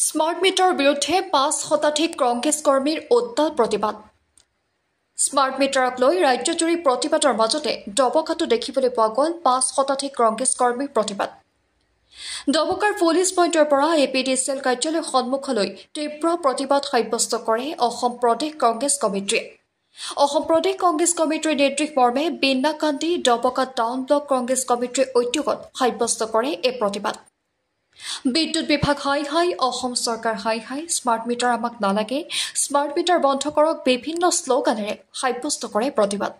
Smart meter বিৰুদ্ধে ৫ শতাধিক কংগ্ৰেছ কৰ্মীৰ উত্তাল প্ৰতিবাদ। স্মাৰ্ট মিটাৰক লৈ ৰাজ্যজুৰি প্ৰতিবাদৰ মাজতে ডবকাটো দেখিবলৈ পোৱা গ'ল ৫ শতাধিক কংগ্ৰেছ কৰ্মীৰ প্ৰতিবাদ। ডবকাৰ পুলিচ পইণ্টৰ পৰা APDCL কাৰ্যালয় সন্মুখলৈ তীব্ৰ প্ৰতিবাদ সাব্যস্ত কৰে অসম প্ৰদেশ কংগ্ৰেছ কমিটিয়ে। অসম প্ৰদেশ কংগ্ৰেছ কমিটিৰ নেতৃত্ব মৰ্মে বিন্নাকান্দি ডবকা টাউন ব্লক কংগ্ৰেছ কমিটিৰ উদ্যোগত সাব্যস্ত কৰে এই প্ৰতিবাদ। বিদ্যুৎ বিভাগ হাই হাই, অসম চৰকাৰ হাই হাই, স্মাৰ্ট মিটাৰ আমাক নালাগে, স্মাৰ্ট মিটাৰ বন্ধ কৰক বিভিন্ন শ্লোগানেৰে সাব্যস্ত কৰে প্ৰতিবাদ।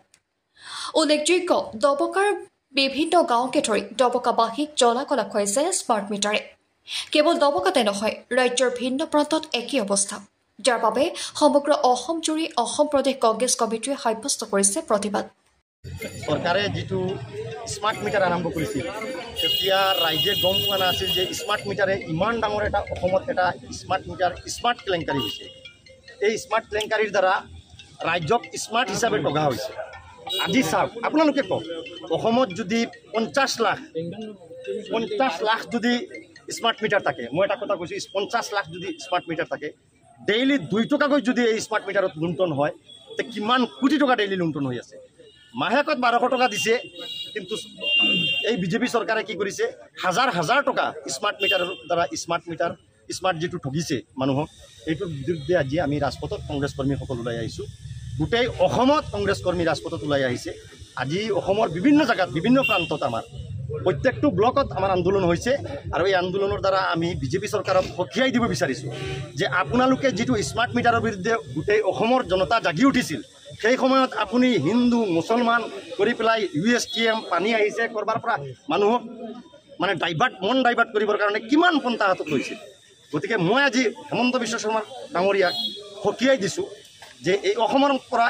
উল্লেখযোগ্য, ডবকাৰ বিভিন্ন গাঁৱকে ধৰি ডবকাবাসীক জ্বলা-কলা খুৱাইছে স্মাৰ্ট মিটাৰে। কেৱল ডবকাতে নহয়, ৰাজ্যৰ ভিন্ন প্ৰান্তত একেই অৱস্থা, যাৰ বাবে সমগ্ৰ অসমজুৰি অসম প্ৰদেশ কংগ্ৰেছ কমিটিয়ে সাব্যস্ত কৰিছে প্ৰতিবাদ। চৰকাৰে যিটো স্মাৰ্ট মিটাৰ আৰম্ভ কৰিছিল তেতিয়া ৰাইজে গম পোৱা নাছিল যে স্মাৰ্ট মিটাৰে ইমান ডাঙৰ এটা অসমত এটা স্মাৰ্ট কেলেংকাৰী হৈছে। এই স্মাৰ্ট কেলেংকাৰীৰ দ্বাৰা ৰাজ্যক স্মাৰ্ট হিচাপে টকা হৈছে। আজি চাওক, আপোনালোকে কওক, অসমত যদি ৫০ লাখ যদি স্মাৰ্ট মিটাৰ থাকে, মই এটা কথা কৈছোঁ, ৫০ লাখ যদি স্মাৰ্ট মিটাৰ থাকে, ডেইলি ২ টকাকৈ যদি এই স্মাৰ্ট মিটাৰত লুণ্ঠন হয়, তে কিমান কোটি টকা ডেইলি লুণ্ঠন হৈ আছে। মাহেকত ১২০০ টকা দিছে, কিন্তু এই বিজেপি চৰকাৰে কি কৰিছে, হাজাৰ হাজাৰ টকা স্মাৰ্ট মিটাৰৰ দ্বাৰা স্মাৰ্ট যিটো ঠগিছে মানুহক, এইটোৰ বিৰুদ্ধে আজি আমি ৰাজপথত কংগ্ৰেছ কৰ্মীসকল ওলাই আহিছোঁ। গোটেই অসমত কংগ্ৰেছ কৰ্মী ৰাজপথত ওলাই আহিছে। আজি অসমৰ বিভিন্ন জেগাত বিভিন্ন প্ৰান্তত আমাৰ প্ৰত্যেকটো ব্লকত আমাৰ আন্দোলন হৈছে, আৰু এই আন্দোলনৰ দ্বাৰা আমি বিজেপি চৰকাৰক সকীয়াই দিব বিচাৰিছোঁ যে আপোনালোকে যিটো স্মাৰ্ট মিটাৰৰ বিৰুদ্ধে গোটেই অসমৰ জনতা জাগি উঠিছিল, সেই সময়ত আপুনি হিন্দু মুছলমান কৰি পেলাই USTM পানী আহিছে কৰবাৰ পৰা মানুহক মানে মন ডাইভাৰ্ট কৰিবৰ কাৰণে কিমান পন্থা হাতত লৈছিল। গতিকে মই আজি হেমন্ত বিশ্ব শৰ্মা ডাঙৰীয়াক সকীয়াই দিছোঁ যে এই অসমৰ পৰা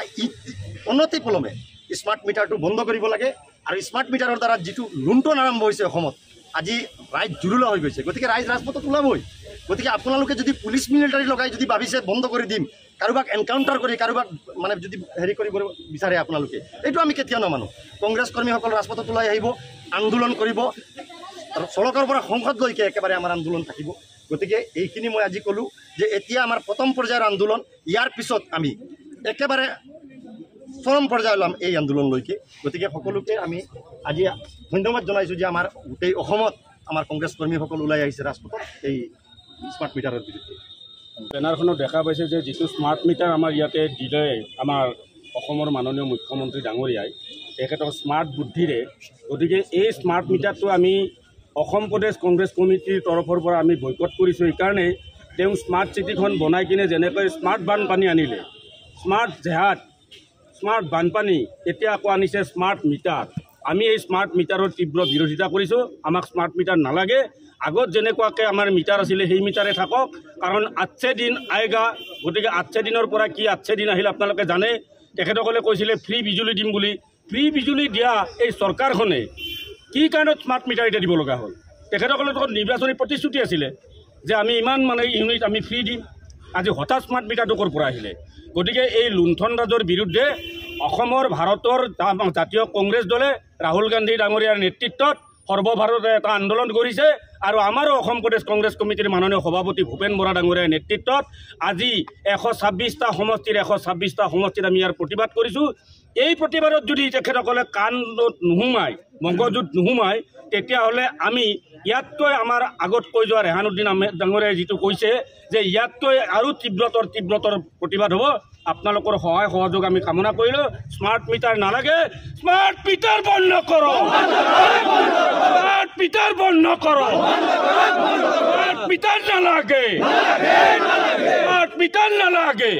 অনতি পলমে স্মাৰ্ট মিটাৰটো বন্ধ কৰিব লাগে, আৰু স্মাৰ্ট মিটাৰৰ দ্বাৰা যিটো লুণ্ঠন আৰম্ভ হৈছে অসমত, আজি ৰাইজ জুৰুলা হৈ গৈছে। গতিকে ৰাইজ ৰাজপথত ওলাবই। গতিকে আপোনালোকে যদি পুলিচ মিলিটাৰী লগাই যদি ভাবিছে বন্ধ কৰি দিম, কাৰোবাক এনকাউণ্টাৰ কৰি কাৰোবাক মানে যদি হেৰি কৰিব বিচাৰে আপোনালোকে, এইটো আমি কেতিয়াও নামানো। কংগ্ৰেছ কৰ্মীসকল ৰাজপথত ওলাই আহিব, আন্দোলন কৰিব, আৰু চৰকাৰ পৰা সংসদলৈকে একেবাৰে আমাৰ আন্দোলন থাকিব। গতিকে এইখিনি মই আজি ক'লোঁ যে এতিয়া আমাৰ প্ৰথম পৰ্যায়ৰ আন্দোলন, ইয়াৰ পিছত আমি একেবাৰে চৰম পৰ্যায় ওলাম এই আন্দোলনলৈকে। গতিকে সকলোকে আমি আজি ধন্যবাদ জনাইছোঁ যে আমাৰ গোটেই অসমত আমাৰ কংগ্ৰেছ কৰ্মীসকল ওলাই আহিছে ৰাজপথত এই স্মাৰ্ট মিটাৰৰ বিৰুদ্ধে। বেনাৰখনত দেখা পাইছে যে যিটো স্মাৰ্ট মিটাৰ আমাৰ ইয়াতে দিলে আমাৰ অসমৰ মাননীয় মুখ্যমন্ত্ৰী ডাঙৰীয়াই তেখেতৰ স্মাৰ্ট বুদ্ধিৰে, গতিকে এই স্মাৰ্ট মিটাৰটো আমি অসম প্ৰদেশ কংগ্ৰেছ কমিটিৰ তৰফৰ পৰা আমি বয়কট কৰিছোঁ। এইকাৰণে তেওঁ স্মাৰ্ট চিটিখন বনাই কিনে যেনেকৈ স্মাৰ্ট বানপানী আনিলে, স্মাৰ্ট জেহাদ, স্মাৰ্ট বানপানী, এতিয়া আকৌ আনিছে স্মাৰ্ট মিটাৰ। আমি এই স্মাৰ্ট মিটাৰৰ তীব্ৰ বিৰোধিতা কৰিছোঁ। আমাক স্মাৰ্ট মিটাৰ নালাগে। আগত যেনেকুৱাকৈ আমাৰ মিটাৰ আছিলে সেই মিটাৰে থাকক, কাৰণ ৮০ দিন আয়েগা। গতিকে ৮০ দিনৰ পৰা কি ৮০ দিন আহিল আপোনালোকে জানে। তেখেতসকলে কৈছিলে ফ্ৰী বিজুলী দিম বুলি। ফ্ৰী বিজুলী দিয়া এই চৰকাৰখনে কি কাৰণত স্মাৰ্ট মিটাৰ এতিয়া দিব লগা হ'ল? তেখেতসকলৰ লগত নিৰ্বাচনী প্ৰতিশ্ৰুতি আছিলে যে আমি ইমান মানে ইউনিট আমি ফ্ৰী দিম। আজি হঠাৎ স্মাৰ্ট মিটাৰটো ক'ৰ পৰা আহিলে? গতিকে এই লুণ্ঠন ৰাজৰ বিৰুদ্ধে অসমৰ ভাৰতৰ জাতীয় কংগ্ৰেছ দলে ৰাহুল গান্ধী ডাঙৰীয়াৰ নেতৃত্বত সৰ্বভাৰতে এটা আন্দোলন কৰিছে, আৰু আমাৰো অসম প্ৰদেশ কংগ্ৰেছ কমিটিৰ মাননীয় সভাপতি ভূপেন বৰা ডাঙৰীয়াৰ নেতৃত্বত আজি ১২৬টা সমষ্টিত আমি ইয়াৰ প্ৰতিবাদ কৰিছোঁ। এই প্ৰতিবাদত যদি তেখেতসকলে কাণত নোসোমায়, মগজুত নোসোমায়, তেতিয়াহ'লে আমি ইয়াতকৈ আমাৰ আগত কৈ যোৱা ৰেহানুদ্দিন আহমেদ ডাঙৰীয়াই যিটো কৈছে যে ইয়াতকৈ আৰু তীব্ৰতৰ প্ৰতিবাদ হ'ব। আপোনালোকৰ সহায় সহযোগ আমি কামনা কৰিলোঁ। স্মাৰ্ট মিটাৰ নালাগে, স্মাৰ্ট মিটাৰ বন্ধ কৰক, স্মাৰ্ট মিটাৰ বন্ধ কৰক, স্মাৰ্ট মিটাৰ নালাগে, স্মাৰ্ট মিটাৰ নালাগে।